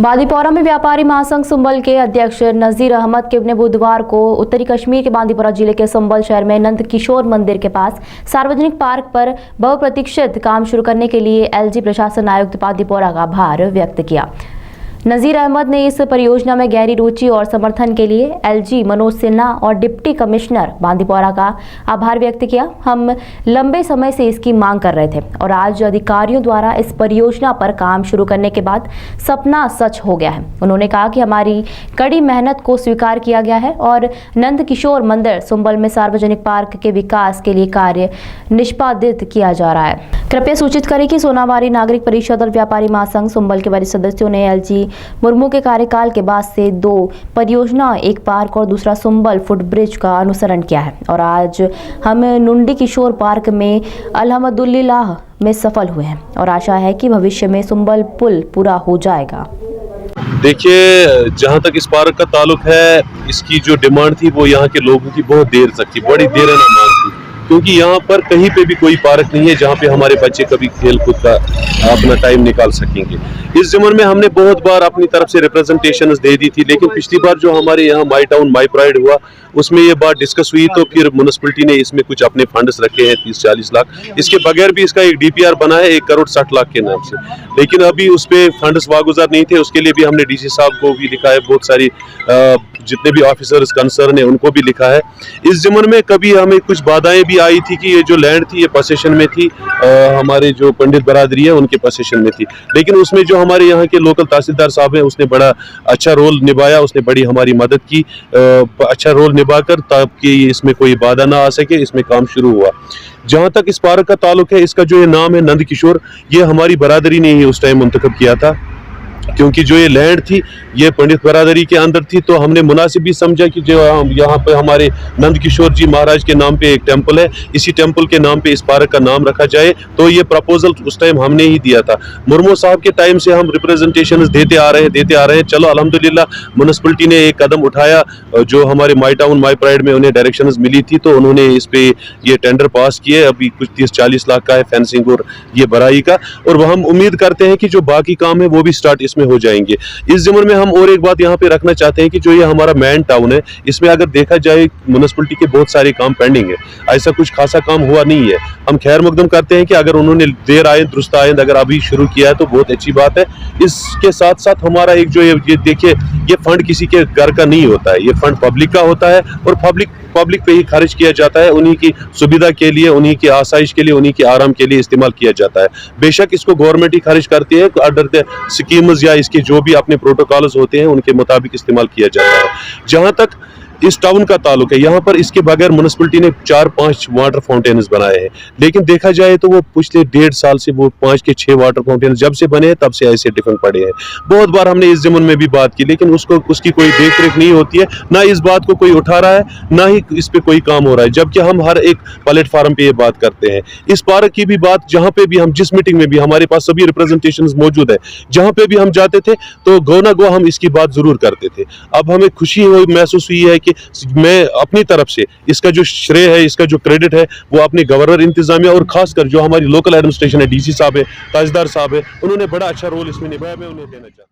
बांदीपोरा में व्यापारी महासंघ संबल के अध्यक्ष नजीर अहमद ने बुधवार को उत्तरी कश्मीर के बांदीपोरा जिले के संबल शहर में नंद किशोर मंदिर के पास सार्वजनिक पार्क पर बहुप्रतीक्षित काम शुरू करने के लिए एलजी प्रशासन आयुक्त बांदीपोरा का आभार व्यक्त किया। नजीर अहमद ने इस परियोजना में गहरी रुचि और समर्थन के लिए एलजी मनोज सिन्हा और डिप्टी कमिश्नर बांदीपोरा का आभार व्यक्त किया। हम लंबे समय से इसकी मांग कर रहे थे और आज अधिकारियों द्वारा इस परियोजना पर काम शुरू करने के बाद सपना सच हो गया है। उन्होंने कहा कि हमारी कड़ी मेहनत को स्वीकार किया गया है और नंद किशोर मंदिर संबल में सार्वजनिक पार्क के विकास के लिए कार्य निष्पादित किया जा रहा है। कृपया सूचित करें कि सोनावारी नागरिक परिषद और व्यापारी महासंघ संबल के वरिष्ठ सदस्यों ने एलजी मुर्मू के कार्यकाल के बाद से 2 परियोजना, एक पार्क और दूसरा संबल फुटब्रिज का अनुसरण किया है और आज हम नुंडी किशोर पार्क में अल्हम्दुलिल्लाह में सफल हुए हैं और आशा है कि भविष्य में संबल पुल पूरा हो जाएगा। देखिए, जहाँ तक इस पार्क का ताल्लुक है, इसकी जो डिमांड थी वो यहाँ के लोगों की बहुत देर तक थी, बड़ी देर है ना मांग थी, क्योंकि यहाँ पर कहीं पे भी कोई पार्क नहीं है जहाँ पे हमारे बच्चे कभी खेल कूद का अपना टाइम निकाल सकेंगे। इस ज़मन में हमने बहुत बार अपनी तरफ से रिप्रेजेंटेशंस दे दी थी, लेकिन पिछली बार जो हमारे यहाँ माई टाउन माई प्राइड हुआ उसमें ये बात डिस्कस हुई, तो फिर म्यूनिसिपैलिटी ने इसमें कुछ अपने फंड्स रखे हैं 30-40 लाख। इसके बगैर भी इसका एक डीपीआर बना है 1 करोड़ 60 लाख के नाम से, लेकिन अभी उस पर फंड्स वागुजार नहीं थे। उसके लिए भी हमने डीसी साहब को भी लिखा है, बहुत सारी जितने भी ऑफिसर्स कंसर्न है उनको भी लिखा है। इस ज़मन में कभी हमें कुछ बाधाएं भी आई थी कि ये जो लैंड थी ये पोसेशन में थी, हमारे जो पंडित बरादरी है उनके पोसेशन में थी, लेकिन उसमें जो हमारे यहाँ के लोकल तहसीलदार साहब हैं उसने बड़ा अच्छा रोल निभाया, उसने बड़ी हमारी मदद की, अच्छा रोल निभाकर, ताकि इसमें कोई बाधा ना आ सके, इसमें काम शुरू हुआ। जहाँ तक इस पार्क का ताल्लुक है, इसका जो ये नाम है नंद किशोर, ये हमारी बरादरी ने ही उस टाइम मुंतखब किया था, क्योंकि जो ये लैंड थी ये पंडित बरादरी के अंदर थी, तो हमने मुनासिब भी समझा कि जो यहाँ पे हमारे नंद किशोर जी महाराज के नाम पे एक टेंपल है, इसी टेंपल के नाम पे इस पार्क का नाम रखा जाए। तो ये प्रपोजल उस टाइम हमने ही दिया था। मुर्मू साहब के टाइम से हम रिप्रेजेंटेशन देते आ रहे हैं। चलो अल्हम्दुलिल्लाह म्यूनिसिपैलिटी ने एक कदम उठाया, जो हमारे माई टाउन माई प्राइड में उन्हें डायरेक्शंस मिली थी, तो उन्होंने इस पे ये टेंडर पास किए। अभी कुछ 30-40 लाख का है फेंसिंग और ये भराई का, और वह हम उम्मीद करते हैं कि जो बाकी काम है वो भी स्टार्ट इसमें हो जाएंगे। इस ज़मन में हम और एक बात यहाँ पे रखना चाहते हैं कि जो ये हमारा मैन टाउन है, इसमें अगर देखा जाए म्यूनिसिपैलिटी के बहुत सारे काम पेंडिंग है, ऐसा कुछ खासा काम हुआ नहीं है। हम खैर मकदम करते हैं कि अगर उन्होंने देर आए दुरुस्त आए अगर अभी शुरू किया है तो बहुत अच्छी बात है। इसके साथ साथ हमारा एक जो ये देखिए, ये फंड किसी के घर का नहीं होता है, ये फंड पब्लिक का होता है और पब्लिक पे ही खर्च किया जाता है, उन्हीं की सुविधा के लिए, उन्हीं की आसाइश के लिए, उन्हीं के आराम के लिए इस्तेमाल किया जाता है। बेशक इसको गवर्नमेंट ही खर्च करती है, अंडर द स्कीम्स या इसके जो भी अपने प्रोटोकॉल्स होते हैं उनके मुताबिक इस्तेमाल किया जाता है। जहां तक इस टाउन का ताल्लुक है, यहाँ पर इसके बगैर म्यूनिसिपैलिटी ने 4-5 वाटर फाउंटेन्स बनाए हैं, लेकिन देखा जाए तो वो पिछले 1.5 साल से वो 5 के 6 वाटर फाउंटेन जब से बने हैं तब से ऐसे डिफेक्ट पड़े हैं। बहुत बार हमने इस ज़मन में भी बात की, लेकिन उसकी कोई देख रेख नहीं होती है, ना इस बात को कोई उठा रहा है, ना ही इस पे कोई काम हो रहा है, जबकि हम हर एक प्लेटफार्म पे ये बात करते हैं। इस पार्क की भी बात, जहाँ पे भी हम जिस मीटिंग में भी हमारे पास सभी रिप्रेजेंटेशन मौजूद है, जहाँ पे भी हम जाते थे तो गो ना गो हम इसकी बात जरूर करते थे। अब हमें खुशी महसूस हुई है कि मैं अपनी तरफ से इसका जो श्रेय है, इसका जो क्रेडिट है, वो अपने गवर्नर इंतजामिया और खासकर जो हमारी लोकल एडमिनिस्ट्रेशन है, डीसी साहब है, तहसीलदार साहब है, उन्होंने बड़ा अच्छा रोल इसमें निभाया, मैं उन्हें देना चाहता हूं।